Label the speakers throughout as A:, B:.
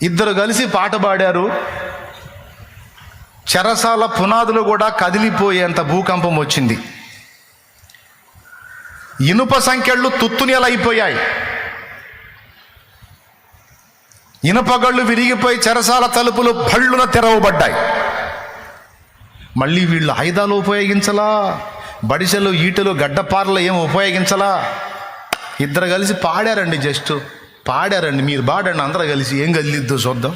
A: ఇద్దరు కలిసి పాట పాడారు. చెరసాల పునాదులు కూడా కదిలిపోయేంత భూకంపం వచ్చింది. ఇనుప సంకెళ్ళు తుత్తునియలైపోయాయి. ఇనుపగళ్ళు విరిగిపోయి చెరసాల తలుపులు భళ్ళున తెరవబడ్డాయి. మళ్ళీ వీళ్ళు ఆయుధాలు ఉపయోగించలా, బడిసెలు, ఈటలు, గడ్డపారలు ఏం ఉపయోగించలా. ఇద్దరు కలిసి పాడారండి. జస్ట్ పాడారండి. మీరు పాడండి అందరూ కలిసి, ఏం కదిలిద్దో చూద్దాం.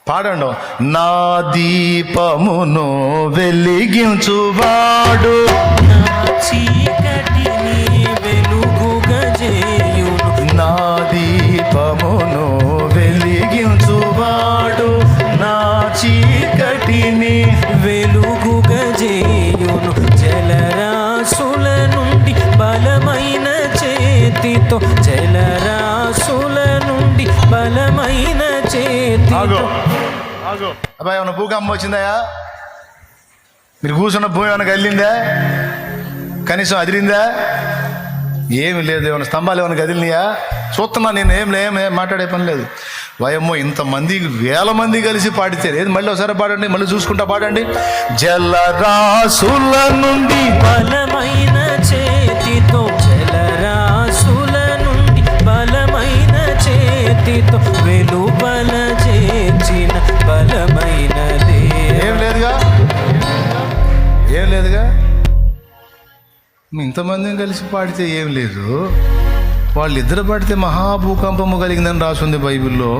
A: పాడండి. నా దీపమును వెలిగించువాడు
B: చీకటిని వెలుగుగా చేయును.
A: నా దీపమును వెలిగించువాడు నా చీకటిని
B: వెలుగుగా చేయును. జలరాశుల నుండి బలమైన చేతితో, జలరాశుల నుండి బలమైన చేతితో.
A: అబ్బాయి ఏమన్నా భూకంపం వచ్చిందయా? మీరు కూర్చున్న భూమి ఏమైనా కదిలిందా? కనీసం అదిరిందా? ఏమి లేదు. ఏమైనా స్తంభాలు ఏమైనా కదిలినాయా? చూస్తున్నా నేను. ఏం మాట్లాడే పని లేదు. వయమ్మో, ఇంతమంది, వేల మంది కలిసి పాడితే ఏది? మళ్ళీ ఒకసారి పాడండి, మళ్ళీ చూసుకుంటా పాడండి. జలరాశుల నుండి
B: బలమైన చేతితో, జలరాశుల నుండి బలమైన చేతితో వెలుపల చేర్చిన బలమైన
A: ఏం లేదుగా. ఇంతమంది కలిసి పాడితే ఏం లేదు. వాళ్ళిద్దరు పాడితే మహాభూకంపము కలిగిందని రాసుంది బైబిల్లో.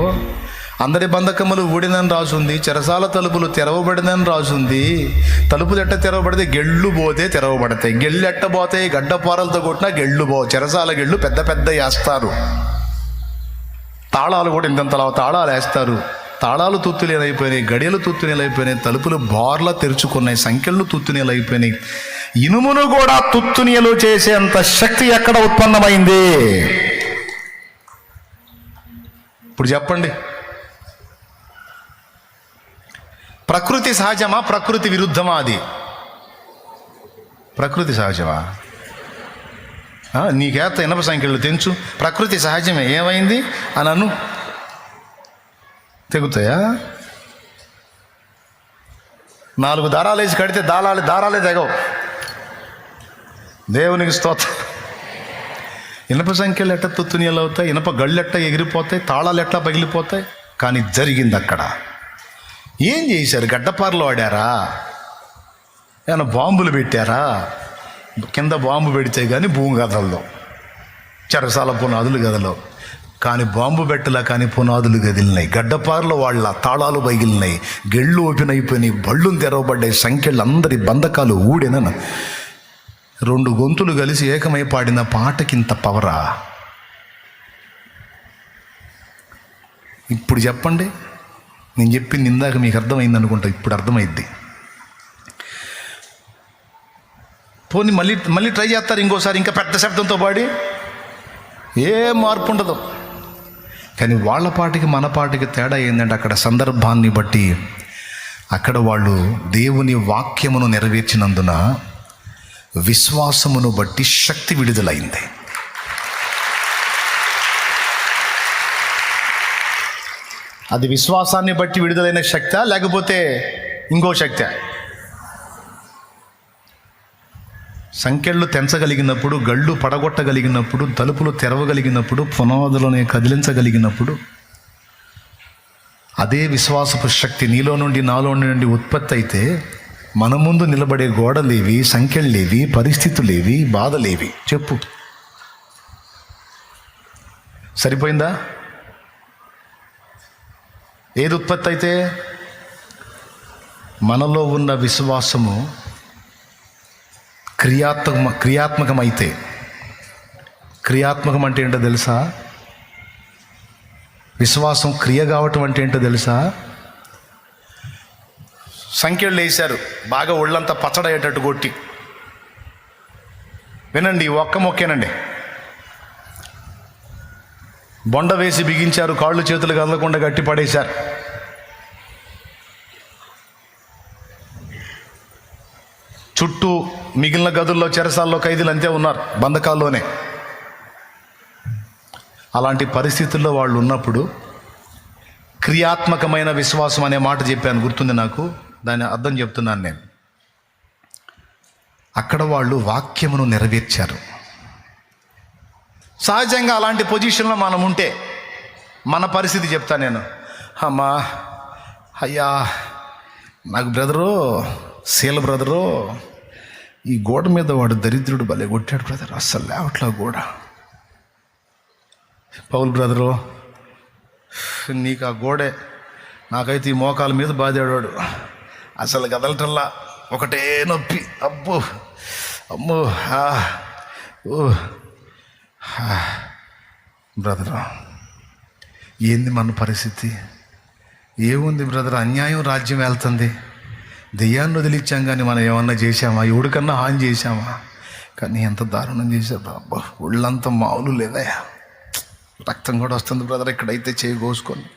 A: అందరి బంధకములు ఊడినని రాసుంది. చెరసాల తలుపులు తెరవబడినని రాసుంది. తలుపులు ఎట్ట తెరవబడితే గెళ్ళు పోతే తెరవబడతాయి. గెళ్ళు ఎట్టబోతాయి? గడ్డపారలతో కొట్టినా గెళ్ళు చెరసాల గెళ్ళు పెద్ద పెద్ద వేస్తారు. తాళాలు కూడా ఇంతంతలా తాళాలు వేస్తారు. తాళాలు తుత్తునేలైపోయినాయి, గడియలు తుత్తునేలైపోయినాయి, తలుపులు బార్లా తెరుచుకున్నాయి, సంఖ్యలు తుత్తునేలైపోయినాయి. ఇనుమును కూడా తుత్తునియలు చేసేంత శక్తి ఎక్కడ ఉత్పన్నమైంది? ఇప్పుడు చెప్పండి. ప్రకృతి సహజమా, ప్రకృతి విరుద్ధమా? అది ప్రకృతి సహజమా? నీకేత ఇనప సంఖ్యలు తెంచు, ప్రకృతి సహజమే. ఏమైంది అని అను, తెగుతాయా? 4 దారాలు వేసి కడితే దారాలే తెగవు. దేవునికి స్తోత్రం. ఇనప సంఖ్యలు ఎట్ట తుత్తునియలు అవుతాయి, ఇనప గళ్ళు ఎట్ట ఎగిరిపోతాయి, తాళాలు ఎట్లా పగిలిపోతాయి. కానీ జరిగింది అక్కడ. ఏం చేశారు? గడ్డపారలు వాడారా? ఏమైనా బాంబులు పెట్టారా? కింద బాంబు పెడితే కానీ భూమి గదల్లో, చెరసాల పునాదులు గదలో. కానీ బాంబు పెట్టలా, కానీ పునాదులు గదిలినాయి. గడ్డపారలు వాళ్ళ తాళాలు పగిలినాయి, గెళ్ళు ఓపెన్ అయిపోయినాయి, బళ్ళు తెరవబడ్డాయి, సంఖ్యలు, అందరి బంధకాలు ఊడెన. 2 గొంతులు కలిసి ఏకమై పాడిన పాటకింత పవరా? ఇప్పుడు చెప్పండి. నేను చెప్పింది ఇందాక మీకు అర్థమైంది అనుకుంటా, ఇప్పుడు అర్థమైద్ది. పోనీ మళ్ళీ ట్రై చేస్తారు ఇంకోసారి, ఇంకా పెద్ద శబ్దంతో పాడి. ఏం మార్పు ఉండదు. కానీ వాళ్ళ పాటికి మన పాటికి తేడా ఏంటంటే, అక్కడ సందర్భాన్ని బట్టి అక్కడ వాళ్ళు దేవుని వాక్యమును నెరవేర్చినందున విశ్వాసమును బట్టి శక్తి విడుదలైంది. అది విశ్వాసాన్ని బట్టి విడుదలైన శక్తి, లేకపోతే ఇంకో శక్తి? సంకెళ్ళు తెంచగలిగినప్పుడు, గళ్ళు పడగొట్టగలిగినప్పుడు, తలుపులు తెరవగలిగినప్పుడు, పునాదులను కదిలించగలిగినప్పుడు, అదే విశ్వాసపు శక్తి నీలో నుండి, నాలో నుండి ఉత్పత్తి అయితే మన ముందు నిలబడే గోడలేవి, సంఖ్యలేవి, పరిస్థితులేవి, బాధలేవి? చెప్పు. సరిపోయిందా? ఏది ఉత్పత్తి అయితే? మనలో ఉన్న విశ్వాసము క్రియాత్మకమైతే. క్రియాత్మకం అంటే ఏంటో తెలుసా? విశ్వాసం క్రియ కావటం అంటే ఏంటో తెలుసా? సంఖ్యలు వేశారు, బాగా ఒళ్ళంతా పచ్చడయ్యేటట్టు కొట్టి. వినండి, ఒక్క మొక్కేనండి. బొండ వేసి బిగించారు, కాళ్ళు చేతులు కదలకుండా గట్టి పడేశారు. చుట్టూ మిగిలిన గదుల్లో, చెరసాల్లో ఖైదీలు అంతే ఉన్నారు, బంధకాల్లోనే. అలాంటి పరిస్థితుల్లో వాళ్ళు ఉన్నప్పుడు క్రియాత్మకమైన విశ్వాసం అనే మాట చెప్పాను, గుర్తుంది నాకు. దాని అర్థం చెప్తున్నాను నేను. అక్కడ వాళ్ళు వాక్యమును నెరవేర్చారు. సహజంగా అలాంటి పొజిషన్లో మనం ఉంటే మన పరిస్థితి చెప్తా నేను. అమ్మా, అయ్యా, నాకు బ్రదరు, శీల బ్రదరు, ఈ గోడ మీద వాడు దరిద్రుడు భలే కొట్టాడు బ్రదర్, అస్సలు లేవట్లా గోడ. పౌల్ బ్రదరు, నీకు ఆ గోడే, నాకైతే ఈ మోకాల మీద బాధాడు, అసలు కదలటల్లా, ఒకటే నొప్పి, అబ్బో అమ్మో. బ్రదరు, ఏంది మన పరిస్థితి? ఏముంది బ్రదర్, అన్యాయం రాజ్యం వెళ్తుంది. దెయ్యాన్ని వదిలిచ్చాం కానీ మనం ఏమన్నా చేశామా? ఎవడికన్నా హాని చేశామా? కానీ ఎంత దారుణం చేశారు అబ్బా, ఒళ్ళంతా మామూలు లేదయా, రక్తం కూడా వస్తుంది బ్రదర్, ఇక్కడైతే చేయి కోసుకొని.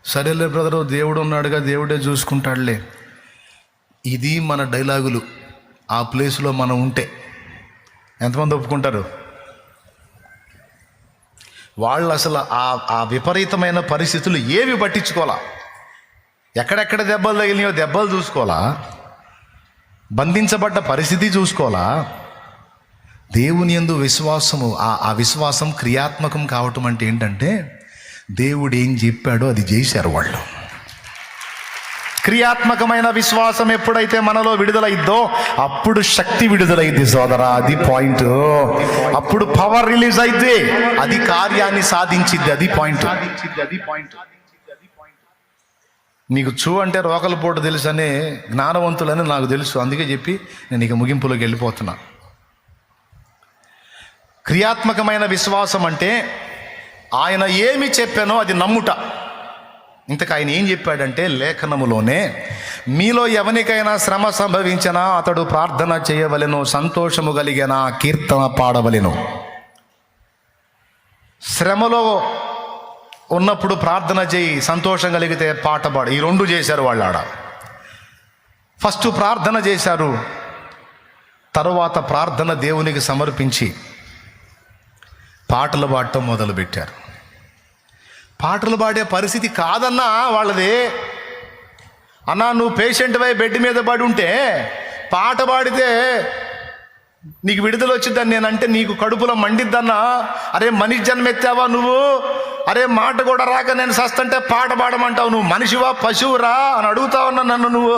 A: సరేలే బ్రదరు, దేవుడు ఉన్నాడుగా, దేవుడే చూసుకుంటాడులే. ఇది మన డైలాగులు. ఆ ప్లేస్లో మనం ఉంటే ఎంతమంది ఒప్పుకుంటారు? వాళ్ళు అసలు ఆ విపరీతమైన పరిస్థితులు ఏవి పట్టించుకోవాలా, ఎక్కడెక్కడ దెబ్బలు తగిలినాయో దెబ్బలు చూసుకోవాలా, బంధించబడ్డ పరిస్థితి చూసుకోవాలా. దేవుని యందు విశ్వాసము, ఆ విశ్వాసం క్రియాత్మకం కావటం అంటే ఏంటంటే దేవుడు ఏం చెప్పాడో అది చేశారు వాళ్ళు. క్రియాత్మకమైన విశ్వాసం ఎప్పుడైతే మనలో విడుదలైద్దో అప్పుడు శక్తి విడుదలైద్ది సోదరా, అది పాయింట్. అప్పుడు పవర్ రిలీజ్ అయితే అది కార్యాన్ని సాధించిద్ది, అది పాయింట్. నీకు అంటే రోకల పోటు తెలుసు అనే జ్ఞానవంతులని నాకు తెలుసు, అందుకే చెప్పి నేను ఇక ముగింపులోకి వెళ్ళిపోతున్నా. క్రియాత్మకమైన విశ్వాసం అంటే ఆయన ఏమి చెప్పానో అది నమ్ముట. ఇంతకు ఆయన ఏం చెప్పాడంటే లేఖనములోనే, మీలో ఎవరికైనా శ్రమ సంభవించినా అతడు ప్రార్థన చేయవలెను, సంతోషము కలిగిన కీర్తన పాడవలెను. శ్రమలో ఉన్నప్పుడు ప్రార్థన చేయి, సంతోషం కలిగితే పాట పాడు. ఈ రెండు చేశారు వాళ్ళు ఆడ. ఫస్ట్ ప్రార్థన చేశారు, తరువాత ప్రార్థన దేవునికి సమర్పించి పాటలు పాడటం మొదలుపెట్టారు. పాటలు పాడే పరిస్థితి కాదన్నా వాళ్ళది. అన్నా, నువ్వు పేషెంట్ వై బెడ్ మీద పడి ఉంటే పాట పాడితే నీకు విడుదల వచ్చిద్దని నేనంటే నీకు కడుపులో మండిద్దన్నా. అరే మనిషి జన్మెత్తావా నువ్వు? అరే మాట కూడా రాక నేను సస్తంటే పాట పాడమంటావు, నువ్వు మనిషివా పశువురా అని అడుగుతావన్నా నన్ను నువ్వు.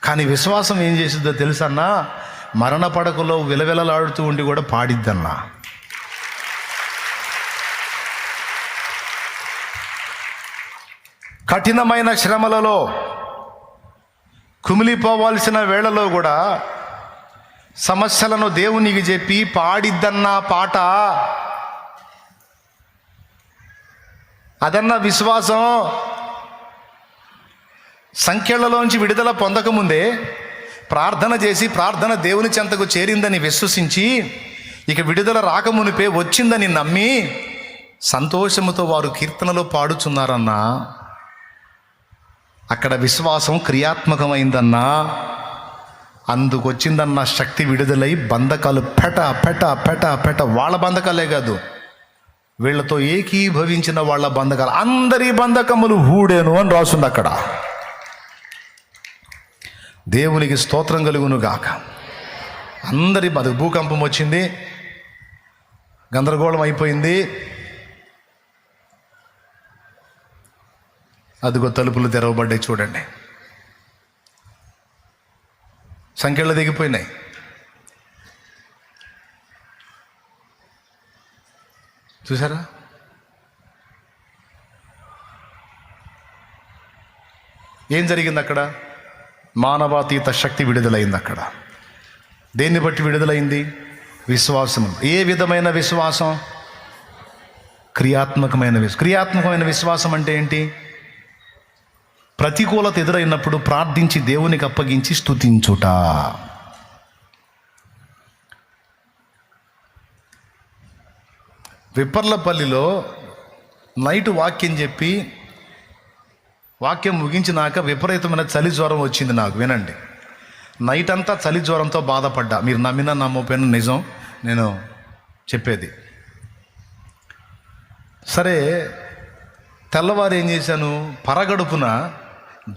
A: కానీ విశ్వాసం ఏం చేసిద్దో తెలుసన్నా, మరణ పడకలో విలవిలలాడుతూ ఉండి కూడా పాడిద్దన్నా. కఠినమైన శ్రమలలో కుమిలిపోవాల్సిన వేళలో కూడా సమస్యలను దేవునికి చెప్పి పాడిద్దన్న పాట, అదన్న విశ్వాసం. సంఖ్యలలోంచి విడుదల పొందకముందే ప్రార్థన చేసి ప్రార్థన దేవుని చెంతకు చేరిందని విశ్వసించి ఇక విడుదల రాకమునిపే వచ్చిందని నమ్మి సంతోషముతో వారు కీర్తనలో పాడుచున్నారన్నా. అక్కడ విశ్వాసం క్రియాత్మకమైందన్నా, అందుకొచ్చిందన్న శక్తి విడుదలై బంధకాలు పెట పెట పెట పెట, వాళ్ళ బంధకాలే కాదు, వీళ్ళతో ఏకీభవించిన వాళ్ళ బంధకాలు, అందరి బంధకములు ఊడేను అని రాస్తుంది అక్కడ. దేవునికి స్తోత్రం కలుగును గాక. అందరి భూకంపం వచ్చింది, గందరగోళం అయిపోయింది. అదిగో తలుపులు తెరవబడ్డాయి చూడండి, సంఖ్యలు దిగిపోయినాయి. చూసారా? ఏం జరిగింది అక్కడ? మానవాతీత శక్తి విడుదలైంది అక్కడ. దేన్ని బట్టి విడుదలైంది? విశ్వాసం. ఏ విధమైన విశ్వాసం? క్రియాత్మకమైన విశ్వాసం అంటే ఏంటి? ప్రతికూలత ఎదురైనప్పుడు ప్రార్థించి దేవునికి అప్పగించి స్తుతించుట. విప్పర్లపల్లిలో నైట్ వాక్యం చెప్పి వాక్యం ముగించినాక విపరీతమైన చలి జ్వరం వచ్చింది నాకు. వినండి, నైట్ అంతా చలి జ్వరంతో బాధపడ్డా. మీరు నమ్మినా నమ్మకపోయినా నిజం నేను చెప్పేది. సరే, తెల్లవారు ఏం చేశాను, పరగడుపున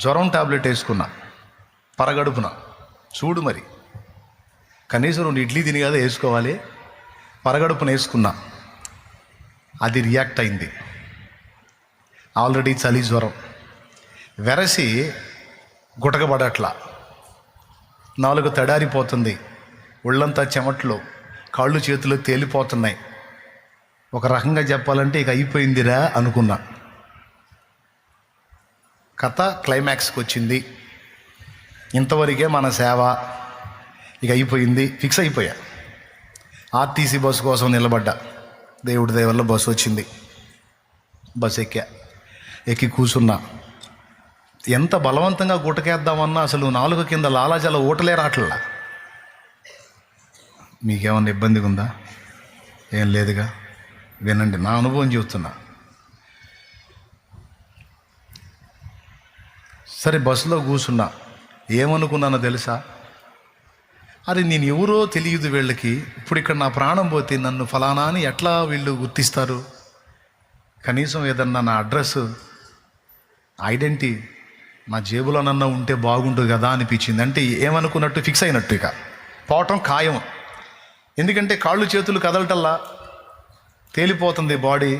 A: జ్వరం టాబ్లెట్ వేసుకున్నా. పరగడుపున చూడు, మరి కనీసం 2 ఇడ్లీ తిని కదా వేసుకోవాలి. పరగడుపున వేసుకున్నా. అది రియాక్ట్ అయింది. ఆల్రెడీ చలి జ్వరం వెరసి గుటకబడట్లా, నాలుగు తడారిపోతుంది, ఒళ్ళంతా చెమట్లు, కాళ్ళు చేతులు తేలిపోతున్నాయి. ఒక రకంగా చెప్పాలంటే ఇక అయిపోయిందిరా అనుకున్నా. కథ క్లైమాక్స్కి వచ్చింది. ఇంతవరకే మన సేవ, ఇక అయిపోయింది, ఫిక్స్ అయిపోయా. ఆర్టీసీ బస్సు కోసం నిలబడ్డా. దేవుడి దయ వల్ల బస్సు వచ్చింది. బస్సు ఎక్కి కూర్చున్నా. ఎంత బలవంతంగా గుటకేద్దామన్నా అసలు నాలుగు కింద లాలాజల ఊటలే రాట్లా. మీకేమన్నా ఇబ్బందిగా ఉందా? ఏం లేదుగా. వినండి, నా అనుభవం చెబుతున్నా. సరే, బస్సులో కూర్చున్నా. ఏమనుకున్నానో తెలుసా? అరే, నేను ఎవరో తెలియదు వీళ్ళకి. ఇప్పుడు ఇక్కడ నా ప్రాణం పోతే నన్ను ఫలానా అని ఎట్లా వీళ్ళు గుర్తిస్తారు? కనీసం ఏదన్నా నా అడ్రస్, ఐడెంటిటీ నా జేబులోనన్నా ఉంటే బాగుంటుంది కదా అనిపించింది. అంటే ఏమనుకున్నట్టు ఫిక్స్ అయినట్టు ఇక పోవటం ఖాయం. ఎందుకంటే కాళ్ళు చేతులు కదలటల్లా, తేలిపోతుంది బాడీ,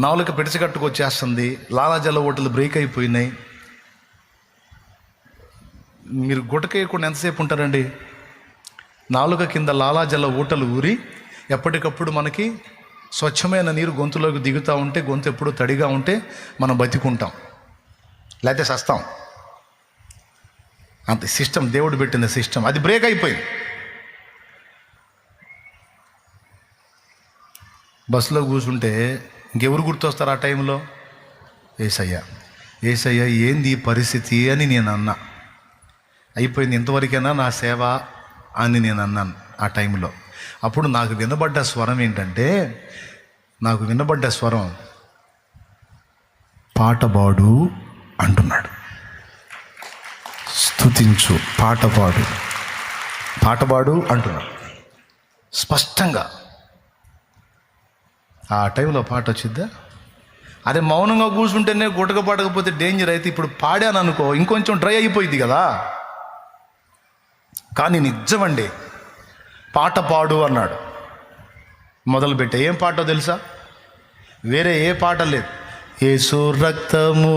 A: నాలుక పిడిచకట్టుకొచ్చేస్తుంది, లాలాజల ఓటలు బ్రేక్ అయిపోయినాయి. మీరు గుటకేయకుండా ఎంతసేపు ఉంటారండి? నాలుక కింద లాలాజల ఊటలు ఊరి ఎప్పటికప్పుడు మనకి స్వచ్ఛమైన నీరు గొంతులోకి దిగుతూ ఉంటే, గొంతు ఎప్పుడు తడిగా ఉంటే మనం బతికుంటాం, లేకపోతే సస్తాం. అంత సిస్టమ్, దేవుడు పెట్టిన సిస్టమ్. అది బ్రేక్ అయిపోయింది. బస్సులో కూర్చుంటే ఇంకెవరు గుర్తొస్తారు ఆ టైంలో? యేసయ్య. యేసయ్య, ఏంది ఈ పరిస్థితి అని నేను అన్నా. అయిపోయింది, ఇంతవరకైనా నా సేవ అని నేను అన్నాను ఆ టైంలో. అప్పుడు నాకు వినబడ్డ స్వరం ఏంటంటే, పాట పాడు అంటున్నాడు. స్తుతించు, పాట పాడు అంటున్నాడు స్పష్టంగా. ఆ టైంలో పాట వచ్చిద్దా? అదే మౌనంగా కూర్చుంటేనే గుటక పడకపోతే డేంజర్. అయితే ఇప్పుడు పాడాను అనుకో, ఇంకొంచెం డ్రై అయిపోయింది కదా. కానీ నిజమండి, పాట పాడు అన్నాడు. మొదలుపెట్టే. ఏం పాటో తెలుసా? వేరే ఏ పాట లేదు. యేసు రక్తము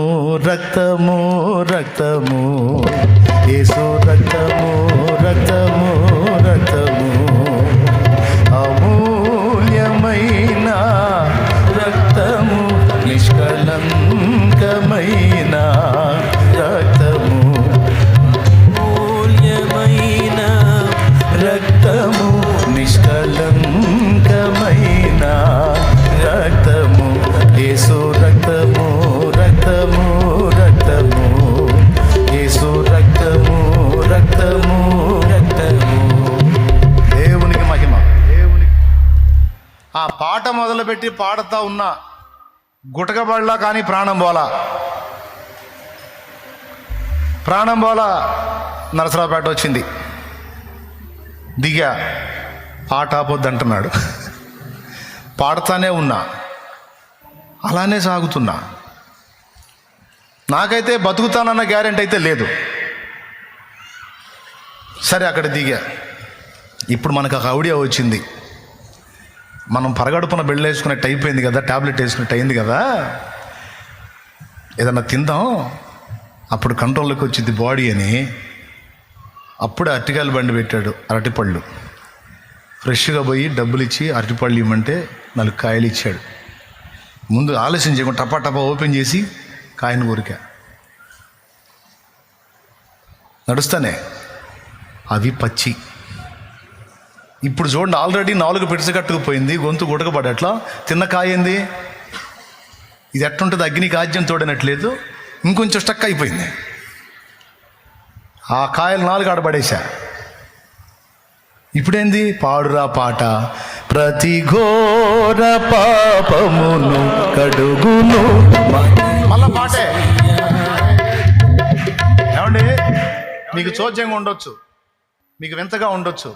A: రక్తము రక్తము, యేసు రక్తము రక్తము రక్తము, అమూల్యమైన రక్తము, నిష్కళంకమైన రక్తము, మూల్యమైన రక్తము, నిష్కళంకమైన రక్తము, యేసు రక్తము రక్తము రక్తము, యేసు రక్తము రక్తము రక్తము. దేవునికి మహిమ. ఆ పాట మొదలుపెట్టి పాడుతూ ఉన్నా, గుటకబడలా, కానీ ప్రాణం పోలా. నరసరావుపేట వచ్చింది, దిగా. పాట ఆపొద్దు అంటున్నాడు. పాడుతానే ఉన్నా, అలానే సాగుతున్నా. నాకైతే బతుకుతానన్న గ్యారెంటీ అయితే లేదు. సరే, అక్కడ దిగా. ఇప్పుడు మనకు ఒక ఆడియో వచ్చింది. మనం పరగడుపున బెళ్ళేసుకున్నట్టు అయిపోయింది కదా, టాబ్లెట్ వేసుకున్నట్టు అయింది కదా, ఏదన్నా తిందాం, అప్పుడు కంట్రోల్లోకి వచ్చింది బాడీ అని. అప్పుడు అరటికాయల బండి పెట్టాడు, అరటిపళ్ళు. ఫ్రెష్గా పోయి డబ్బులు ఇచ్చి అరటిపళ్ళు ఇవ్వమంటే 4 కాయలు ఇచ్చాడు. ముందు ఆలస్యం చేయకుండా టపా ఓపెన్ చేసి కాయను ఊరికా. నడుస్తానే అవి పచ్చి. ఇప్పుడు చూడండి, ఆల్రెడీ 4 పిడిచకట్టుకుపోయింది, గొంతు గుటకపడట్లా. తిన్న కాయ ఏంది? ఇది ఎట్లుంటుంది? అగ్ని కాజ్యం తోడినట్లేదు, ఇంకొంచెం స్టక్ అయిపోయింది. ఆ కాయలు 4 ఆడబడేశా. ఇప్పుడేంది? పాడురా పాట. ప్రతి ఘోర పాపమును కడుగును. మళ్ళా పాటే. ఏమండి, మీకు చోద్యంగా ఉండొచ్చు, మీకు వింతగా ఉండొచ్చు,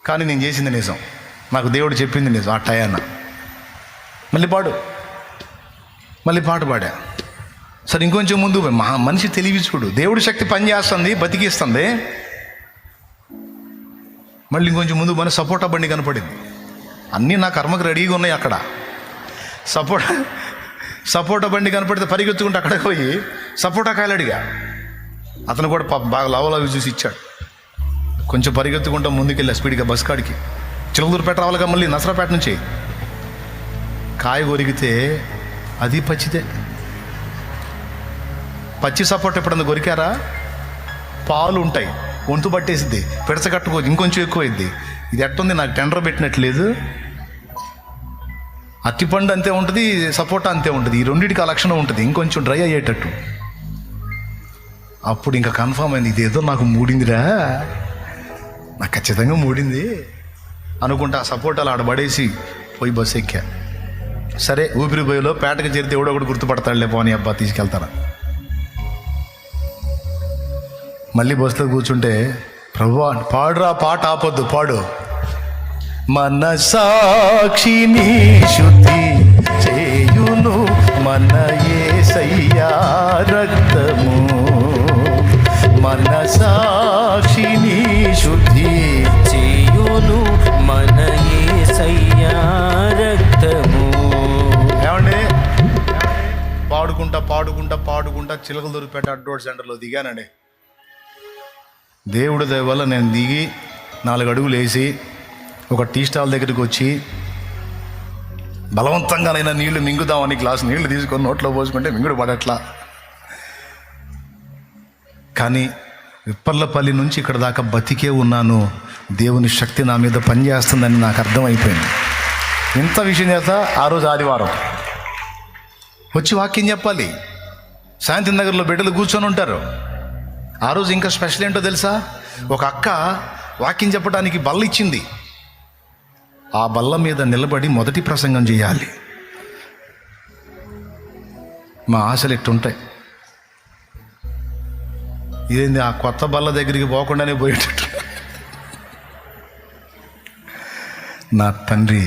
A: కానీ నేను చేసింది నిజం. నాకు దేవుడు చెప్పింది నిజం. ఆ టయాన్న మళ్ళీ పాట పాడా. సరే ఇంకొంచెం ముందు మనిషి తెలివి చూడు, దేవుడి శక్తి పనిచేస్తుంది, బతికిస్తుంది. మళ్ళీ ఇంకొంచెం ముందు మన సపోటా బండి కనపడింది. అన్నీ నా కర్మకు రెడీగా ఉన్నాయి. అక్కడ సపోటా బండి కనపడితే పరిగెత్తుకుంటే అక్కడికి పోయి సపోటా కాయలు అడిగా. అతను కూడా బాగా లవలవి చూసి ఇచ్చాడు. కొంచెం పరిగెత్తుకుంటా ముందుకెళ్ళా స్పీడ్గా బస్ కాడికి. చిలకలూరుపేట రావాలిగా, మళ్ళీ నసరాపేట నుంచి. కాయ కొరికితే అది పచ్చిదే. పచ్చి సపోటా ఎప్పుడన్నా కొరికారా? పాలు ఉంటాయి, వంతు పట్టేసిద్ది, పిడచగట్టుకోవచ్చు, ఇంకొంచెం ఎక్కువ అయింది. ఇది ఎట్టుంది, నాకు టెండర్ పెట్టినట్లేదు. అరటిపండు అంతే ఉంటుంది, సపోటా అంతే ఉంటుంది. ఈ రెండింటికి ఆ లక్షణం ఉంటుంది, ఇంకొంచెం డ్రై అయ్యేటట్టు. అప్పుడు ఇంకా కన్ఫామ్ అయింది, ఇదేదో నాకు మూడిందిరా, నాకు ఖచ్చితంగా మూడింది అనుకుంటా. ఆ సపోటాలు ఆడ పడేసి పోయి బస్సు ఎక్కా. సరే ఊపిరి పోయిలో పేటకి చేరితే ఎవడో ఒకటి గుర్తుపడతాడులే, పోనీ అబ్బా తీసుకెళ్తాను. మళ్ళీ బస్సులో కూర్చుంటే, ప్రభువా పాడురా, పాట ఆపొద్దు, పాడు. మన సాక్షిని శుద్ధి చేయును మన యేసయ్యా రక్తము, మన సాక్షిని శుద్ధి
B: చేయును మన యేసయ్యా రక్తము.
A: ఏమండి, పాడుకుంటా చిలకలూరుపేట అడ్డోడ్ సెంటర్లో దిగానండి. దేవుడి దయ వల్ల నేను దిగి 4 అడుగులు వేసి ఒక టీ స్టాల్ దగ్గరికి వచ్చి బలవంతంగానైనా నీళ్లు మింగుదామని గ్లాసు నీళ్లు తీసుకొని నోట్లో పోసుకుంటే మింగుడు పడట్లా. కానీ విప్పర్లపల్లి నుంచి ఇక్కడ దాకా బతికే ఉన్నాను. దేవుని శక్తి నా మీద పనిచేస్తుందని నాకు అర్థమైపోయింది. ఇంత విషయం చేత ఆ రోజు ఆదివారం వచ్చి వాక్యం చెప్పాలి. శాంతి నగర్లో బిడ్డలు కూర్చొని ఉంటారు. ఆ రోజు ఇంకా స్పెషల్ ఏంటో తెలుసా? ఒక అక్క వాక్యం చెప్పడానికి బల్ల ఇచ్చింది. ఆ బల్ల మీద నిలబడి మొదటి ప్రసంగం చేయాలి. మా ఆశలు ఎట్టుంటాయి. ఇదేంది, ఆ కొత్త బల్ల దగ్గరికి పోకుండానే పోయేటట్టు. నా తండ్రి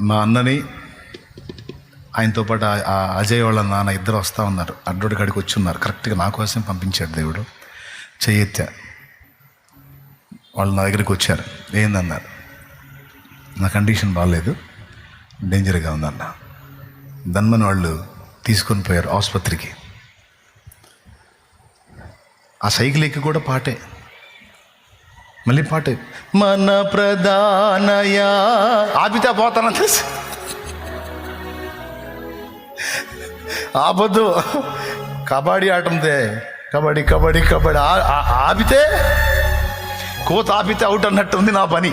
A: మా అన్నని, ఆయనతో పాటు ఆ అజయ్ వాళ్ళ నాన్న ఇద్దరు వస్తూ ఉన్నారు. అడ్డోడి కాడికి వచ్చి ఉన్నారు. కరెక్ట్గా నా కోసం పంపించాడు దేవుడు. చెయ్యెత్తా, వాళ్ళు నా దగ్గరికి వచ్చారు. ఏందన్నారు, నా కండిషన్ బాగాలేదు, డేంజర్గా ఉందన్న. దన్మని వాళ్ళు తీసుకొని పోయారు ఆసుపత్రికి. ఆ సైకిల్ ఎక్కి కూడా పాటే, మళ్ళీ పాటే. మన ప్రధానయా ఆపితే పోతానని తెలుసు, ఆపద్దు. కబడ్డీ ఆటంతే, కబడ్డీ ఆపితే, కోత ఆపితే అవుట్ అన్నట్టు ఉంది నా పని.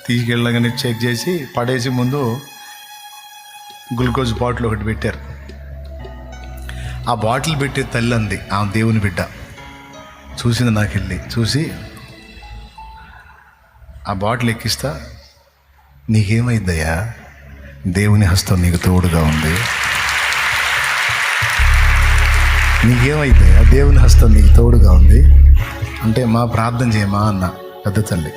A: తీసుకెళ్ళగానే చెక్ చేసి పడేసి ముందు గ్లూకోజ్ బాటిల్ ఒకటి పెట్టారు. ఆ బాటిల్ పెట్టే తల్లి అంది, ఆ దేవుని బిడ్డ చూసింది. నాకు వెళ్ళి చూసి ఆ బాటిల్ ఎక్కిస్తా, నీకేమైందయ్యా, దేవుని హస్తం నీకు తోడుగా ఉంది, నీకేమైందయ్యా, దేవుని హస్తం నీకు తోడుగా ఉంది అంటే, మా ప్రార్థన చేయమా అన్న. పెద్ద తల్లి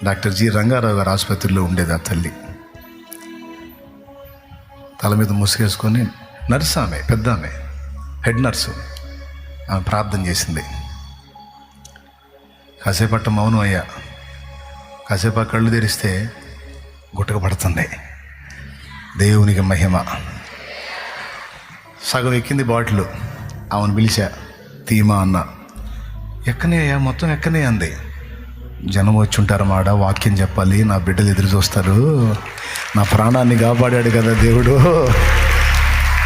A: డాక్టర్ జి రంగారావు గారు ఆసుపత్రిలో ఉండేది. ఆ తల్లి తల మీద ముసుగేసుకొని నర్సు, ఆమె పెద్ద ఆమె, హెడ్ నర్సు. ఆమె ప్రార్థన చేసింది. కాసేపట్ట మౌనం అయ్యా. కాసేపు కళ్ళు తెరిస్తే గుట్టక పడుతుంది. దేవునికి మహిమ. సగం ఎక్కింది బాటిల్. ఆమెను పిలిచా, తీమా అన్న. ఎక్కనే అయ్యా, మొత్తం ఎక్కనే అంది. జనం వచ్చి ఉంటారు మాట, వాక్యం చెప్పాలి, నా బిడ్డలు ఎదురు చూస్తారు, నా ప్రాణాన్ని కాపాడాడు కదా దేవుడు,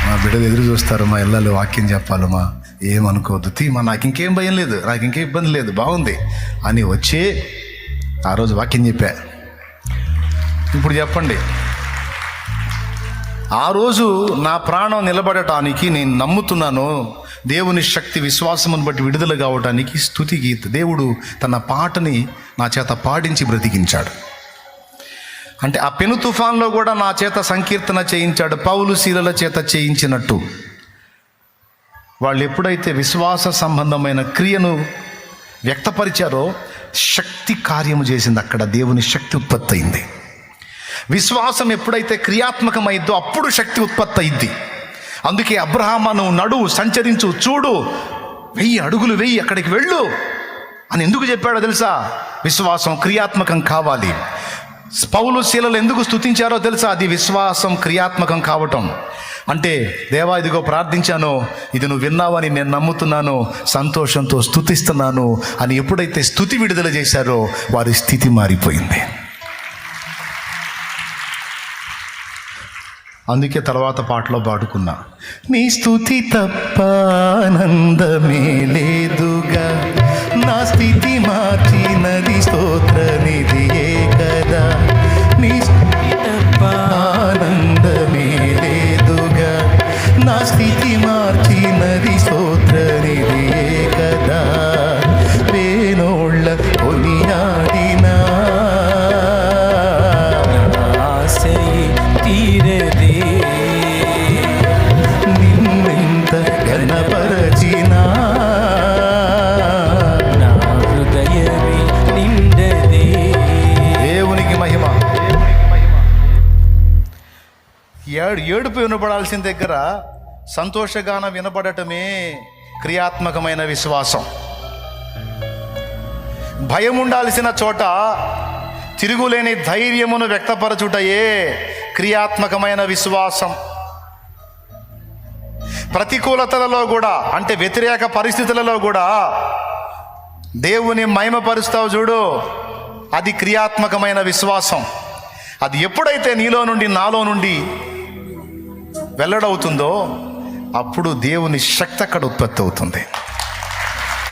A: నా బిడ్డలు ఎదురు చూస్తారు, మా ఇళ్ళలో వాక్యం చెప్పాలమ్మా, ఏమనుకోవద్దు తీమా, నాకు ఇంకేం భయం లేదు, నాకు ఇంకేం ఇబ్బంది లేదు, బాగుంది అని వచ్చి ఆ రోజు వాక్యం చెప్పా. ఇప్పుడు చెప్పండి, ఆ రోజు నా ప్రాణం నిలబడటానికి నేను నమ్ముతున్నాను, దేవుని శక్తి విశ్వాసమును బట్టి విడుదల కావడానికి స్తుతి గీత దేవుడు తన పాటని నా చేత పాడించి బ్రతికించాడు. అంటే ఆ పెను తుఫాన్లో కూడా నా చేత సంకీర్తన చేయించాడు, పౌలు శీలల చేత చేయించినట్టు. వాళ్ళు ఎప్పుడైతే విశ్వాస సంబంధమైన క్రియను వ్యక్తపరిచారో శక్తి కార్యము చేసింది. అక్కడ దేవుని శక్తి ఉత్పత్తి అయింది. విశ్వాసం ఎప్పుడైతే క్రియాత్మకమైందో అప్పుడు శక్తి ఉత్పత్తి అయింది. అందుకే అబ్రహామా, నువ్వు నడు, సంచరించు, చూడు, 1000 అడుగులు వెయ్యి, అక్కడికి వెళ్ళు అని ఎందుకు చెప్పాడో తెలుసా? విశ్వాసం క్రియాత్మకం కావాలి. పౌలు శీలలు ఎందుకు స్తుతించారో తెలుసా? అది విశ్వాసం క్రియాత్మకం కావటం. అంటే దేవా, ఇదిగో ప్రార్థించాను, ఇది నువ్వు విన్నావని నేను నమ్ముతున్నాను, సంతోషంతో స్తుతిస్తున్నాను అని ఎప్పుడైతే స్తుతి విడుదల చేశారో వారి స్థితి మారిపోయింది. అందుకే తర్వాత పాటలో పాడుకున్నా, నీ స్తుతి తప్ప ఆనందమే లేదుగా, నా స్థితి మార్చినది స్తోత్ర నిధియే కదా, నీ స్తుతి తప్ప ఆనందమే లేదుగా, నా స్థితి మార్చినది స్తోత్ర నిధియే కదా, వేనోళ్ళ కొనియాడినా
B: ఆశయే తీరదే,
A: నిన్నెంత ఘనపరచినా
B: నా హృదయమే నిండదే.
A: దేవునికి మహిమ. ఏడుపు వినపడాల్సిన దగ్గర సంతోషగానం వినపడటమే క్రియాత్మకమైన విశ్వాసం. భయం ఉండాల్సిన చోట తిరుగులేని ధైర్యమును వ్యక్తపరచుటయే క్రియాత్మకమైన విశ్వాసం. ప్రతికూలతలలో కూడా, అంటే వ్యతిరేక పరిస్థితులలో కూడా దేవుని మహిమపరుస్తావు చూడు, అది క్రియాత్మకమైన విశ్వాసం. అది ఎప్పుడైతే నీలో నుండి, నాలో నుండి వెల్లడవుతుందో అప్పుడు దేవుని శక్తి అక్కడ ఉత్పత్తి అవుతుంది.